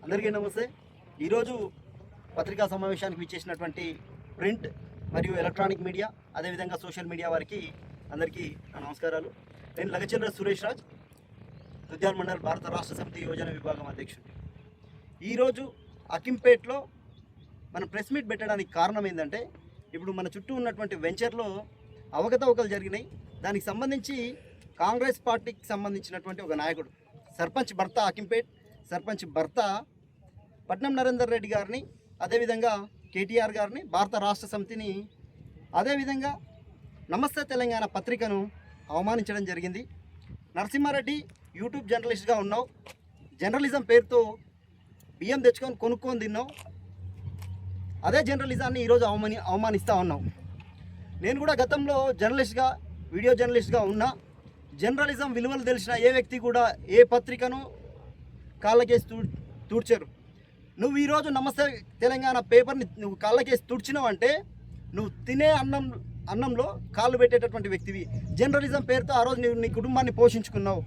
అందరికీ నమస్తే. ఈరోజు పత్రికా సమావేశానికి విచ్చేసినటువంటి ప్రింట్ మరియు ఎలక్ట్రానిక్ మీడియా, అదేవిధంగా సోషల్ మీడియా వారికి అందరికీ నా నమస్కారాలు. నేను లగచంద్ర సురేష్ రాజ్, దుద్యాల మండల్ భారత రాష్ట్ర సమితి యోజన విభాగం అధ్యక్షుడు. ఈరోజు అకింపేట్లో మనం ప్రెస్ మీట్ పెట్టడానికి కారణం ఏంటంటే, ఇప్పుడు మన చుట్టూ ఉన్నటువంటి వెంచర్లో అవకతవకలు జరిగినాయి. దానికి సంబంధించి కాంగ్రెస్ పార్టీకి సంబంధించినటువంటి ఒక నాయకుడు, సర్పంచ్ భర్త, అకింపేట్ సర్పంచ్ భర్త పట్నం నరేందర్ రెడ్డి గారిని, అదేవిధంగా కేటీఆర్ గారిని, భారత రాష్ట్ర సమితిని, అదేవిధంగా నమస్తే తెలంగాణ పత్రికను అవమానించడం జరిగింది. నరసింహారెడ్డి యూట్యూబ్ జర్నలిస్ట్గా ఉన్నావు, జర్నలిజం పేరుతో బియ్యం తెచ్చుకొని కొనుక్కొని తిన్నావు. అదే జర్నలిజాన్ని ఈరోజు అవమానిస్తూ ఉన్నావు. నేను కూడా గతంలో జర్నలిస్ట్గా, వీడియో జర్నలిస్ట్గా ఉన్నా. జర్నలిజం విలువలు తెలిసిన ఏ వ్యక్తి కూడా ఏ పత్రికను కాళ్ళకేసి తుడిచారు. నువ్వు ఈరోజు నమస్తే తెలంగాణ పేపర్ని నువ్వు కాళ్ళకేసి తుడిచినావు అంటే నువ్వు తినే అన్నంలో కాళ్ళు పెట్టేటటువంటి వ్యక్తివి. జర్నలిజం పేరుతో ఆ రోజు నువ్వు నీ కుటుంబాన్ని పోషించుకున్నావు.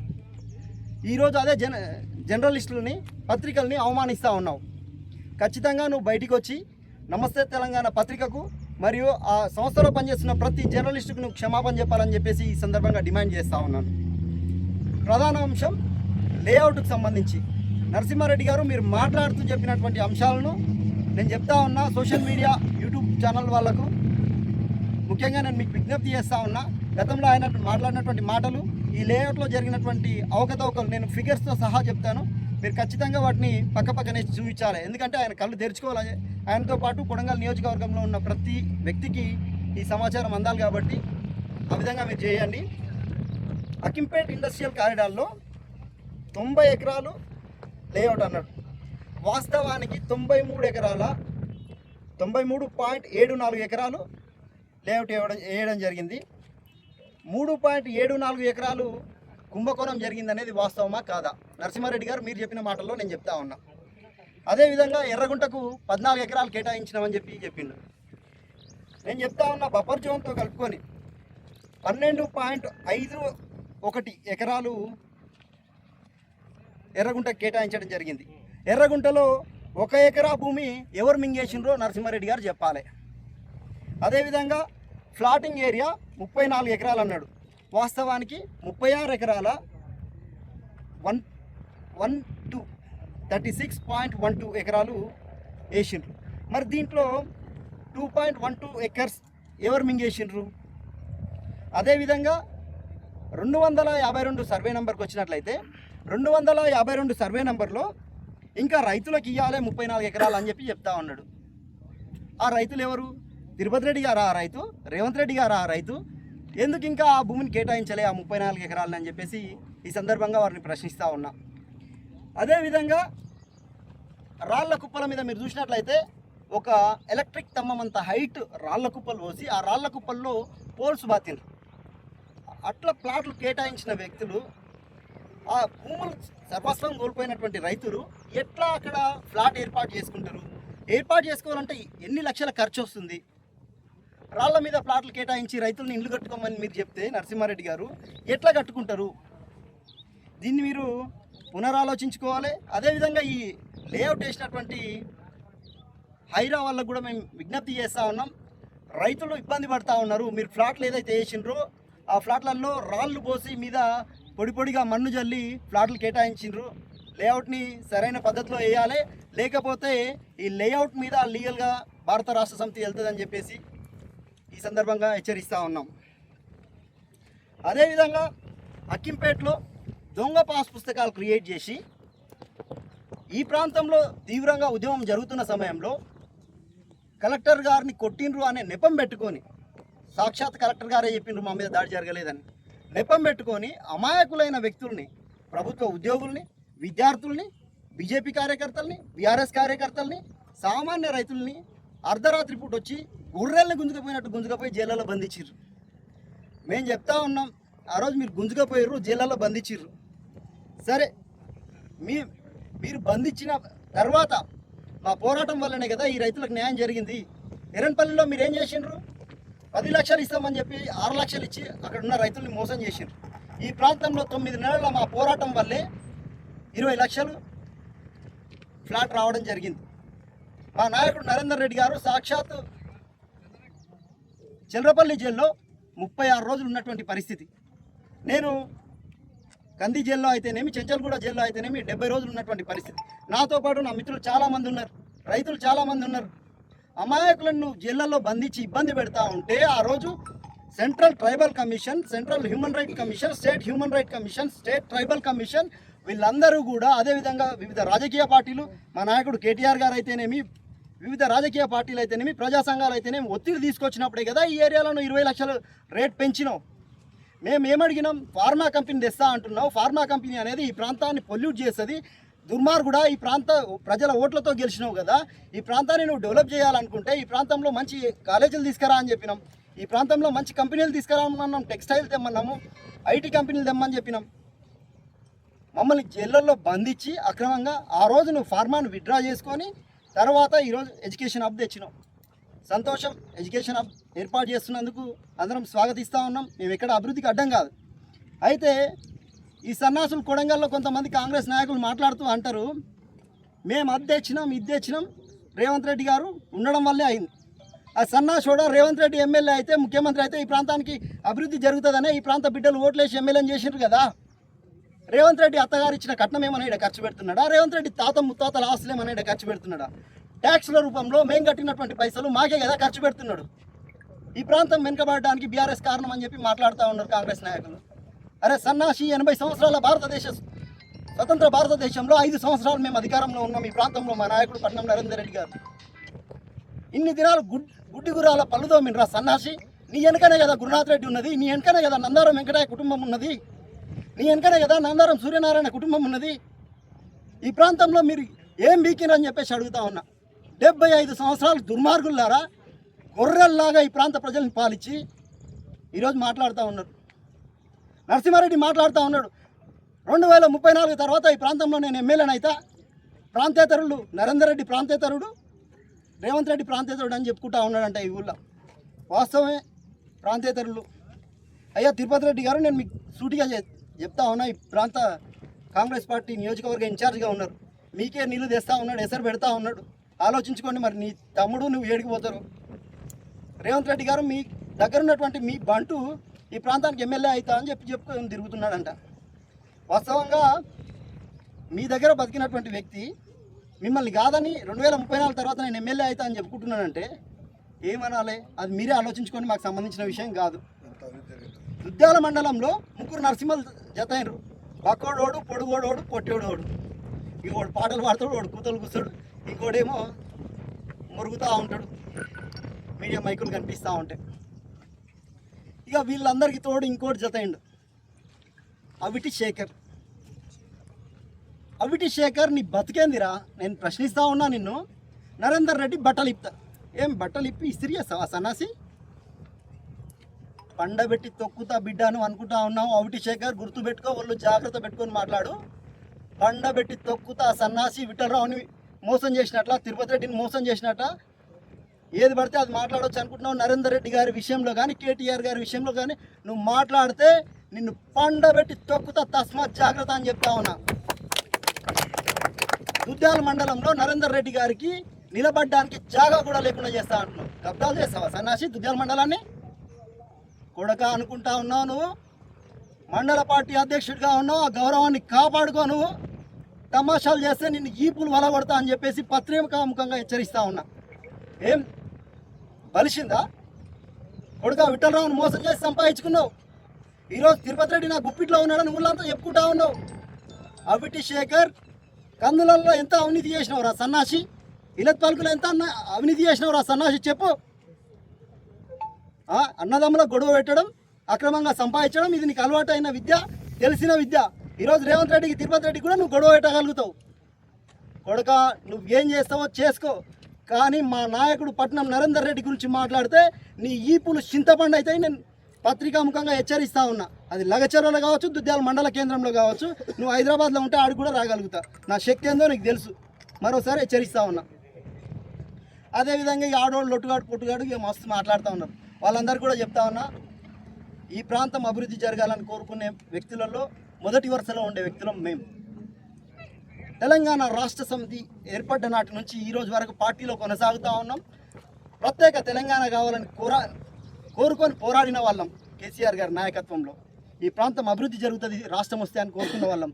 ఈరోజు అదే జర్నలిస్టులని, పత్రికల్ని అవమానిస్తూ ఉన్నావు. ఖచ్చితంగా నువ్వు బయటికి వచ్చి నమస్తే తెలంగాణ పత్రికకు మరియు ఆ సంస్థలో పనిచేస్తున్న ప్రతి జర్నలిస్టుకు నువ్వు క్షమాపణ చెప్పాలని చెప్పేసి ఈ సందర్భంగా డిమాండ్ చేస్తూ ఉన్నాను. ప్రధాన అంశం లేఅవుట్కు సంబంధించి నరసింహారెడ్డి గారు మీరు మాట్లాడుతూ చెప్పినటువంటి అంశాలను నేను చెప్తా ఉన్నా. సోషల్ మీడియా, యూట్యూబ్ ఛానల్ వాళ్ళకు ముఖ్యంగా నేను మీకు విజ్ఞప్తి చేస్తూ ఉన్నా. గతంలో ఆయన మాట్లాడినటువంటి మాటలు, ఈ లేఅవుట్లో జరిగినటువంటి అవకతవకలు నేను ఫిగర్స్తో సహా చెప్తాను. మీరు ఖచ్చితంగా వాటిని పక్కపక్కనే చూపించాలి. ఎందుకంటే ఆయన కళ్ళు తెరుచుకోవాలి. ఆయనతో పాటు కొడంగల్ నియోజకవర్గంలో ఉన్న ప్రతి వ్యక్తికి ఈ సమాచారం అందాలి కాబట్టి ఆ విధంగా మీరు చేయండి. అకింపేట్ ఇండస్ట్రియల్ కారిడార్లో 90 ఎకరాలు లేఅవుట్ అన్నాడు. వాస్తవానికి 93.74 ఎకరాలు లేఅవుట్ వేయడం జరిగింది. 3.74 ఎకరాలు కుంభకోణం జరిగిందనేది వాస్తవమా కాదా? నరసింహారెడ్డి గారు మీరు చెప్పిన మాటల్లో నేను చెప్తా ఉన్నా. అదేవిధంగా ఎర్రగుంటకు 14 ఎకరాలు కేటాయించినామని చెప్పిండు. నేను చెప్తా ఉన్నా, బఫర్ జోన్తో కలుపుకొని 12.51 ఎకరాలు ఎర్రగుంటకు కేటాయించడం జరిగింది. ఎర్రగుంటలో 1 ఎకరా భూమి ఎవరు మింగేసిండ్రో నరసింహారెడ్డి గారు చెప్పాలి. అదేవిధంగా ఫ్లాటింగ్ ఏరియా 34 ఎకరాలు అన్నాడు. వాస్తవానికి 36 ఎకరాల 36.12 ఎకరాలు వేసిండ్రు. మరి దీంట్లో 2.12 ఎకర్స్ ఎవరు మింగేసిండ్రు? అదేవిధంగా 252 సర్వే నెంబర్కి వచ్చినట్లయితే 252 సర్వే నెంబర్లో ఇంకా రైతులకు ఇవ్వాలి 34 ఎకరాలు అని చెప్తా ఉన్నాడు. ఆ రైతులు ఎవరు? తిరుపతి రెడ్డి గారు ఆ రైతు, రేవంత్ రెడ్డి గారు ఆ రైతు. ఎందుకు ఇంకా ఆ భూమిని కేటాయించలే ఆ 34 ఎకరాలని అని చెప్పేసి ఈ సందర్భంగా వారిని ప్రశ్నిస్తూ ఉన్నా. అదేవిధంగా రాళ్ల కుప్పల మీద మీరు చూసినట్లయితే ఒక ఎలక్ట్రిక్ స్తంభం హైట్ రాళ్ల కుప్పలు పోసి ఆ రాళ్ల కుప్పల్లో పోల్స్ బాతిండ్రు. అట్లా ప్లాట్లు కేటాయించిన వ్యక్తులు, ఆ భూములు సర్వస్వం కోల్పోయినటువంటి రైతులు ఎట్లా అక్కడ ఫ్లాట్ ఏర్పాటు చేసుకుంటారు? ఏర్పాటు చేసుకోవాలంటే ఎన్ని లక్షల ఖర్చు వస్తుంది? రాళ్ల మీద ప్లాట్లు కేటాయించి రైతులను ఇల్లు కట్టుకోమని మీరు చెప్తే నరసింహారెడ్డి గారు ఎట్లా కట్టుకుంటారు? దీన్ని మీరు పునరాలోచించుకోవాలి. అదేవిధంగా ఈ లేఅవుట్ వేసినటువంటి హైరా వాళ్ళకు కూడా మేము విజ్ఞప్తి చేస్తూ ఉన్నాం. రైతులు ఇబ్బంది పడుతూ ఉన్నారు. మీరు ఫ్లాట్లు ఏదైతే వేసిండ్రో ఆ ఫ్లాట్లలో రాళ్ళు పోసి మీద పొడిగా మన్ను జల్లి ఫ్లాట్లు కేటాయించిండ్రు. లేఅవుట్ని సరైన పద్ధతిలో వేయాలి, లేకపోతే ఈ లేఅవుట్ మీద లీగల్గా భారత రాష్ట్ర సమితి వెళ్తుందని చెప్పేసి ఈ సందర్భంగా హెచ్చరిస్తూ ఉన్నాం. అదేవిధంగా అక్కింపేటలో దొంగ పాస్ పుస్తకాలు క్రియేట్ చేసి ఈ ప్రాంతంలో తీవ్రంగా ఉద్యమం జరుగుతున్న సమయంలో కలెక్టర్ గారిని కొట్టిండ్రు అనే నెపం పెట్టుకొని, సాక్షాత్ కలెక్టర్ గారే చెప్పిండ్రు మా మీద దాడి జరగలేదని నెపం పెట్టుకొని అమాయకులైన వ్యక్తుల్ని, ప్రభుత్వ ఉద్యోగుల్ని, విద్యార్థుల్ని, బీజేపీ కార్యకర్తల్ని, బీఆర్ఎస్ కార్యకర్తల్ని, సామాన్య రైతుల్ని అర్ధరాత్రి పూట వచ్చి గుర్రెల్ని గుంజుకపోయి జైళ్ళలో బంధించిర్రు. మేము చెప్తా ఉన్నాం, ఆ రోజు మీరు గుంజుకపోయారు, జైళ్ళలో బంధించిర్రు. సరే, మీరు బంధించిన తర్వాత మా పోరాటం వల్లనే కదా ఈ రైతులకు న్యాయం జరిగింది. ఎర్రన్పల్లిలో మీరు ఏం చేసిండ్రు? 10 లక్షలు ఇస్తామని చెప్పి 6 లక్షలు ఇచ్చి అక్కడ ఉన్న రైతుల్ని మోసం చేసిండ్రు. ఈ ప్రాంతంలో 9 నెలల మా పోరాటం వల్లే 20 లక్షలు ఫ్లాట్ రావడం జరిగింది. మా నాయకుడు నరేందర్ రెడ్డి గారు సాక్షాత్ చిల్రపల్లి జైల్లో 36 రోజులు ఉన్నటువంటి పరిస్థితి. నేను కంది జైల్లో అయితేనేమి, చెంచల్గూడ జైల్లో అయితేనేమి 70 రోజులు ఉన్నటువంటి పరిస్థితి. నాతో పాటు నా మిత్రులు చాలామంది ఉన్నారు, రైతులు చాలామంది ఉన్నారు. అమాయకులను జైళ్ళల్లో బంధించి ఇబ్బంది పెడతా ఉంటే ఆ రోజు central tribal commission, central human right commission, state human right commission, state tribal commission వీళ్ళందరూ కూడా, అదేవిధంగా వివిధ రాజకీయ పార్టీలు, మా నాయకుడు కేటీఆర్ గారు అయితేనేమి, వివిధ రాజకీయ పార్టీలు అయితేనేమి, ప్రజా సంఘాలు అయితేనేమి ఒత్తిడి తీసుకొచ్చినప్పుడే కదా ఈ ఏరియాలో 20 లక్షలు రేట్ పెంచినావు. మేము ఏమడిగినాం? ఫార్మా కంపెనీ తెస్తా అంటున్నావు. ఫార్మా కంపెనీ అనేది ఈ ప్రాంతాన్ని పొల్యూట్ చేస్తుంది. దుర్మార్గుడా, ఈ ప్రాంత ప్రజల ఓట్లతో గెలిచినావు కదా, ఈ ప్రాంతాన్ని నువ్వు డెవలప్ చేయాలనుకుంటే ఈ ప్రాంతంలో మంచి కాలేజీలు తీసుకురా అని చెప్పినాం. ఈ ప్రాంతంలో మంచి కంపెనీలు తీసుకురామన్నాం, టెక్స్టైల్ తెమ్మన్నాము, ఐటీ కంపెనీలు తెమ్మని చెప్పినాం. మమ్మల్ని జైళ్ళల్లో బంధించి అక్రమంగా ఆ రోజు నువ్వు ఫార్మాను విత్డ్రా చేసుకొని తర్వాత ఈరోజు ఎడ్యుకేషన్ హబ్ తెచ్చినావు. సంతోషం, ఎడ్యుకేషన్ హబ్ ఏర్పాటు చేస్తున్నందుకు అందరం స్వాగతిస్తూ ఉన్నాం. మేము ఎక్కడ అభివృద్ధికి అడ్డం కాదు. అయితే ఈ సన్నాసులు కొడంగల్లో కొంతమంది కాంగ్రెస్ నాయకులు మాట్లాడుతూ అంటారు, మేము అది తెచ్చినాం రేవంత్ రెడ్డి గారు ఉండడం వల్లే అయింది. ఆ సన్నాసోడ రేవంత్ రెడ్డి ఎమ్మెల్యే అయితే, ముఖ్యమంత్రి అయితే ఈ ప్రాంతానికి అభివృద్ధి జరుగుతుందనే ఈ ప్రాంత బిడ్డలు ఓట్లేసి ఎమ్మెల్యేని చేసిండ్రు కదా. రేవంత్ రెడ్డి అత్తగారు ఇచ్చిన కట్నం ఏమన్నా ఇక్కడ ఖర్చు పెడుతున్నాడా? రేవంత్ రెడ్డి తాత ముత్తాతల ఆస్తులు ఏమన్నా ఇక్కడ ఖర్చు పెడుతున్నాడా? ట్యాక్స్ల రూపంలో మేము కట్టినటువంటి పైసలు మాకే కదా ఖర్చు పెడుతున్నాడు. ఈ ప్రాంతం వెనుకబడడానికి బీఆర్ఎస్ కారణం అని చెప్పి మాట్లాడుతూ ఉన్నారు కాంగ్రెస్ నాయకులు. అరే సన్నాసి, 80 సంవత్సరాల స్వతంత్ర భారతదేశంలో 5 సంవత్సరాలు మేము అధికారంలో ఉన్నాం ఈ ప్రాంతంలో. మా నాయకుడు పట్నం నరేందర్ రెడ్డి గారు ఇన్ని దినాలు గుడ్డి గురాల పళ్ళుదో మినరా సన్నాసి. నీ వెనకనే కదా గురునాథ్ రెడ్డి ఉన్నది, నీ వెనకనే కదా నందారం వెంకటయ్య కుటుంబం ఉన్నది, నీ వెనకనే కదా నందారం సూర్యనారాయణ కుటుంబం ఉన్నది. ఈ ప్రాంతంలో మీరు ఏం బీకినని చెప్పేసి అడుగుతా ఉన్నా. 75 సంవత్సరాలు దుర్మార్గులారా గొర్రెల్లాగా ఈ ప్రాంత ప్రజల్ని పాలించి ఈరోజు మాట్లాడుతూ ఉన్నారు. నరసింహారెడ్డి మాట్లాడుతూ ఉన్నాడు, 2034 తర్వాత ఈ ప్రాంతంలో నేను ఎమ్మెల్యేనైతా. ప్రాంతేతరులు నరేందర్ రెడ్డి ప్రాంతేతరుడు, రేవంత్ రెడ్డి ప్రాంతేతరుడు అని చెప్పుకుంటా ఉన్నాడంట ఈ ఊళ్ళో. వాస్తవమే, ప్రాంతేతరులు. అయ్యా తిరుపతి రెడ్డి గారు, నేను మీకు సూటిగా చెప్తా ఉన్నా, ఈ ప్రాంత కాంగ్రెస్ పార్టీ నియోజకవర్గ ఇన్ఛార్జ్గా ఉన్నారు. మీకే నీళ్లు తెస్తా ఉన్నాడు, ఎసరు పెడతా ఉన్నాడు. ఆలోచించుకోండి, మరి నీ తమ్ముడు నువ్వు ఏడికి పోతారు? రేవంత్ రెడ్డి గారు మీ దగ్గర ఉన్నటువంటి మీ బంటు ఈ ప్రాంతానికి ఎమ్మెల్యే అవుతా అని చెప్పుకొని తిరుగుతున్నాడంట. వాస్తవంగా మీ దగ్గర బతికినటువంటి వ్యక్తి మిమ్మల్ని కాదని 2034 తర్వాత నేను ఎమ్మెల్యే అవుతా అని చెప్పుకుంటున్నానంటే ఏమనాలి? అది మీరే ఆలోచించుకొని, మాకు సంబంధించిన విషయం కాదు. దుద్యాల మండలంలో 3 నరసింహలు జత అయినరు. బక్కోడోడు, పొడుగోడోడు, పొట్టోడోడు. ఇంకోడు పాటలు పాడతాడు, వాడు కూతలు కూస్తాడు, ఇంకోడేమో మురుగుతూ ఉంటాడు, మీడియా మైకులు కనిపిస్తూ ఉంటాయి. ఇక వీళ్ళందరికీ తోడు ఇంకోటి జత అయిండు, అవిటి శేఖర్. అవిటి శేఖర్, నీ బతికేందిరా? నేను ప్రశ్నిస్తూ ఉన్నా నిన్ను. నరేందర్ రెడ్డి బట్టలు ఇప్తా, ఏం బట్టలు ఇప్పి ఇస్త్రీ చేస్తావా సన్నాసి? పండబెట్టి తొక్కుతా బిడ్డాను అనుకుంటా ఉన్నావు. అవిటి శేఖర్, గుర్తుపెట్టుకో, వాళ్ళు జాగ్రత్త పెట్టుకొని మాట్లాడు. పండబెట్టి తొక్కుతా సన్నాసి. విఠలరావుని మోసం చేసినట్ల, తిరుపతి రెడ్డిని మోసం చేసినట్ట ఏది పడితే అది మాట్లాడవచ్చు అనుకుంటున్నావు. నరేందర్ రెడ్డి గారి విషయంలో కానీ, కేటీఆర్ గారి విషయంలో కానీ నువ్వు మాట్లాడితే నిన్ను పండబెట్టి తొక్కుతా, తస్మాత్ జాగ్రత్త అని చెప్తా ఉన్నా. దుద్యాల మండలంలో నరేందర్ రెడ్డి గారికి నిలబడ్డానికి జాగా కూడా లేకుండా చేస్తా అంటున్నావు. కబ్జాలు చేస్తావా సన్నాసి దుద్యాల మండలాన్ని? కొడక అనుకుంటా ఉన్నావు నువ్వు. మండల పార్టీ అధ్యక్షుడిగా ఉన్నావు, ఆ గౌరవాన్ని కాపాడుకో. నువ్వు తమాషాలు చేస్తే నిన్ను ఈపులు వలగొడతా అని చెప్పేసి పత్రికాముఖంగా హెచ్చరిస్తా ఉన్నా. ఏం బలిసిందా? కొడుక విఠలరావుని మోసం చేసి సంపాదించుకున్నావు. ఈరోజు తిరుపతి రెడ్డి నా గుప్పిట్లో ఉన్నాడని ఊళ్ళంతా చెప్పుకుంటా ఉన్నావు. అవిటి శేఖర్, కందులలో ఎంత అవినీతి చేసినావు రా సన్నాసి? ఇలత్ పలుకులు ఎంత అవినీతి చేసినావు రా సన్నాసి? చెప్పు. అన్నదమ్ముల గొడవ పెట్టడం, అక్రమంగా సంపాదించడం, ఇది నీకు అలవాటు అయిన విద్య, తెలిసిన విద్య. ఈరోజు రేవంత్ రెడ్డికి, తిరుపతి రెడ్డికి కూడా నువ్వు గొడవ పెట్టగలుగుతావు. కొడుక నువ్వేం చేస్తావో చేసుకో, కానీ మా నాయకుడు పట్నం నరేందర్ రెడ్డి గురించి మాట్లాడితే నీ ఈపులు చింతపండు అయితే నేను పత్రికాముఖంగా హెచ్చరిస్తా ఉన్నా. అది లగచెర్లలో కావచ్చు, దుద్యాల మండల కేంద్రంలో కావచ్చు. నువ్వు హైదరాబాద్లో ఉంటే ఆడికి కూడా రాగలుగుతా. నా శక్తి ఏందో నీకు తెలుసు. మరోసారి హెచ్చరిస్తా ఉన్నా. అదేవిధంగా ఈ ఆడోళ్ళు లొట్టుగాడు పొట్టుగాడు ఇక మస్తు మాట్లాడుతూ ఉన్నారు. వాళ్ళందరూ కూడా చెప్తా ఉన్నా, ఈ ప్రాంతం అభివృద్ధి జరగాలని కోరుకునే వ్యక్తులలో మొదటి వరుసలో ఉండే వ్యక్తులం మేము. తెలంగాణ రాష్ట్ర సమితి ఏర్పడ్డ నాటి నుంచి ఈ రోజు వరకు పార్టీలో కొనసాగుతూ ఉన్నాం. ప్రత్యేక తెలంగాణ కావాలని కోరుకొని పోరాడిన వాళ్ళం. కేసీఆర్ గారి నాయకత్వంలో ఈ ప్రాంతం అభివృద్ధి జరుగుతుంది, రాష్ట్రం వస్తే అని కోరుకున్న వాళ్ళం.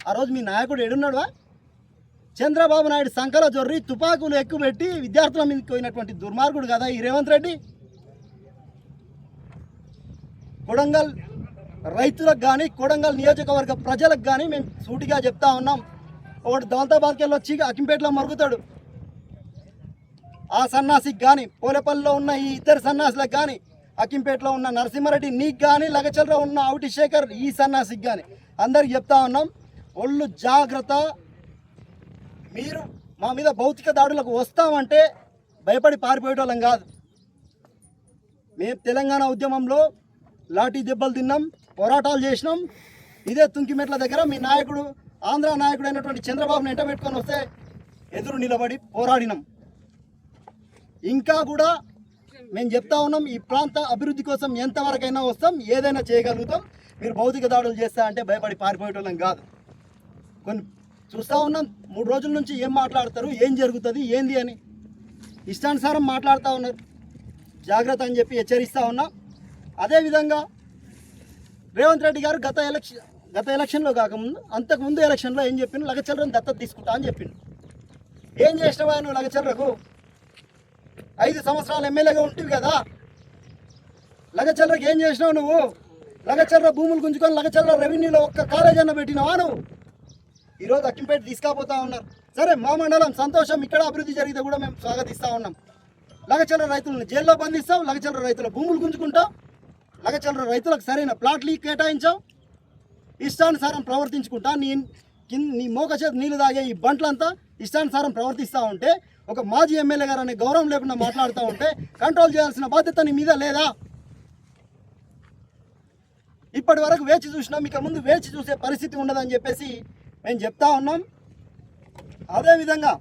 ఆ రోజు మీ నాయకుడు ఏడున్నాడువా? చంద్రబాబు నాయుడు సంకల జొర్రి తుపాకులు ఎక్కుపెట్టి విద్యార్థుల మీదకి పోయినటువంటి దుర్మార్గుడు కదా ఈ రేవంత్ రెడ్డి. కొడంగల్ రైతులకు కానీ కొడంగల్ నియోజకవర్గ ప్రజలకు కానీ మేము సూటిగా చెప్తా ఉన్నాం. ఒకటి దౌలతాబాద్కి వచ్చి అకింపేటలో మరుగుతాడు. ఆ సన్నాసికి కానీ, పోలేపల్లిలో ఉన్న ఈ ఇద్దరు సన్నాసులకు కానీ, అకింపేటలో ఉన్న నరసింహారెడ్డి నీకు కానీ, లగచర్లో ఉన్న అవుటి శేఖర్ ఈ సన్నాసికి కానీ అందరికి చెప్తా ఉన్నాం, ఒళ్ళు జాగ్రత్త. మీరు మా మీద భౌతిక దాడులకు వస్తామంటే భయపడి పారిపోయేటోళ్ళం కాదు. మేము తెలంగాణ ఉద్యమంలో లాఠీ దెబ్బలు తిన్నాం, పోరాటాలు చేసినాం. ఇదే తుంకిమెట్ల దగ్గర మీ నాయకుడు, ఆంధ్ర నాయకుడు అయినటువంటి చంద్రబాబుని ఎంట పెట్టుకొని వస్తే ఎదురు నిలబడి పోరాడినాం. ఇంకా కూడా మేము చెప్తా ఉన్నాం, ఈ ప్రాంత అభివృద్ధి కోసం ఎంతవరకైనా వస్తాం, ఏదైనా చేయగలుగుతాం. మీరు భౌతిక దాడులు చేస్తా అంటే భయపడి పారిపోయేటోళ్ళం కాదు. కొన్ని చూస్తూ ఉన్నాం, 3 రోజుల నుంచి ఏం మాట్లాడతారు, ఏం జరుగుతుంది, ఏంది అని ఇష్టానుసారం మాట్లాడుతూ ఉన్నారు. జాగ్రత్త అని చెప్పి హెచ్చరిస్తూ ఉన్నా. అదేవిధంగా రేవంత్ రెడ్డి గారు గత ఎలక్షన్లో కాకముందు అంతకుముందు ఎలక్షన్లో ఏం చెప్పిండు, లగచర్లను దత్తత తీసుకుంటా అని చెప్పిండు. ఏం చేసినావా నువ్వు లగచర్లకు? 5 సంవత్సరాలు ఎమ్మెల్యేగా ఉంటుంది కదా, లగచర్లకు ఏం చేసినావు నువ్వు? లగచర్ర భూములు గుంజుకొని లగచర్ర రెవెన్యూలో ఒక్క కాలేజ్ అన్న పెట్టినావా నువ్వు? ఈరోజు అక్కింపేట తీసుకపోతా ఉన్నారు. సరే, మా మండలం సంతోషం, ఇక్కడ అభివృద్ధి జరిగితే కూడా మేము స్వాగతిస్తూ ఉన్నాం. లగచర్ర రైతులను జైల్లో బంధిస్తాం, లగచర్ర రైతుల భూములు గుంజుకుంటాం, లగచర్ర రైతులకు సరైన ప్లాట్లు కేటాయించాం. ఇష్టానుసారం ప్రవర్తించుకుంటా నీ మోక చేతి నీళ్ళు తాగే ఈ బంట్లంతా ఇష్టానుసారం ప్రవర్తిస్తూ ఉంటే, ఒక మాజీ ఎమ్మెల్యే గారు అనే గౌరవం లేకుండా మాట్లాడుతూ ఉంటే కంట్రోల్ చేయాల్సిన బాధ్యత నీ మీద లేదా? ఇప్పటి వరకు వేచి చూసినాం, ఇక ముందు వేచి చూసే పరిస్థితి ఉండదని చెప్పేసి మేము చెప్తా ఉన్నాం. అదేవిధంగా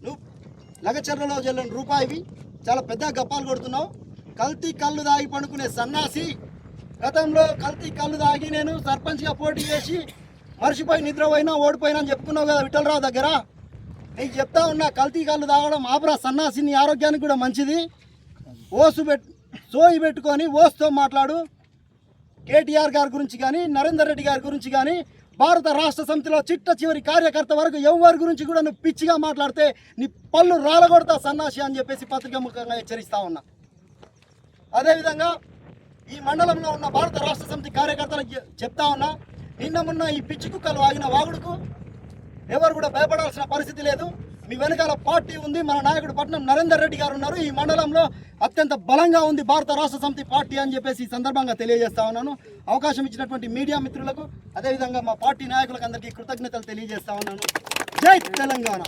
నువ్వు లగచర్లలో చెల్లని రూపాయివి చాలా పెద్ద గప్పాలు కొడుతున్నావు. కల్తీ కళ్ళు దాగి పండుకునే సన్నాసి. గతంలో కల్తీ కళ్ళు దాగి నేను సర్పంచ్గా పోటీ చేసి మర్చిపోయి నిద్రపోయినా ఓడిపోయినా అని చెప్పుకున్నావు కదా విఠలరావు దగ్గర. నీకు చెప్తా ఉన్నా, కల్తీ కళ్ళు తాగడం ఆపరా సన్నాసి, నీ ఆరోగ్యానికి కూడా మంచిది. సోయి పెట్టుకొని ఓసుతో మాట్లాడు. కేటీఆర్ గారి గురించి కానీ, నరేందర్ రెడ్డి గారి గురించి కానీ, భారత రాష్ట్ర సమితిలో చిట్ట చివరి కార్యకర్త వరకు ఎవరి గురించి కూడా నువ్వు పిచ్చిగా మాట్లాడితే నీ పళ్ళు రాలగొడతా సన్నాసి అని చెప్పేసి పత్రికాముఖంగా హెచ్చరిస్తా ఉన్నా. అదేవిధంగా ఈ మండలంలో ఉన్న భారత రాష్ట్ర సమితి కార్యకర్తలకు చెప్తా ఉన్నా, నిన్న మొన్న ఈ పిచ్చి కుక్కలు ఆగిన వాగుడుకు ఎవరు కూడా భయపడాల్సిన పరిస్థితి లేదు. మీ వెనకాల పార్టీ ఉంది, మన నాయకుడు పట్నం నరేందర్ రెడ్డి గారు ఉన్నారు. ఈ మండలంలో అత్యంత బలంగా ఉంది భారత రాష్ట్ర సమితి పార్టీ అని చెప్పేసి ఈ సందర్భంగా తెలియజేస్తా ఉన్నాను. అవకాశం ఇచ్చినటువంటి మీడియా మిత్రులకు, అదేవిధంగా మా పార్టీ నాయకులకు అందరికీ కృతజ్ఞతలు తెలియజేస్తా ఉన్నాను. జై తెలంగాణ.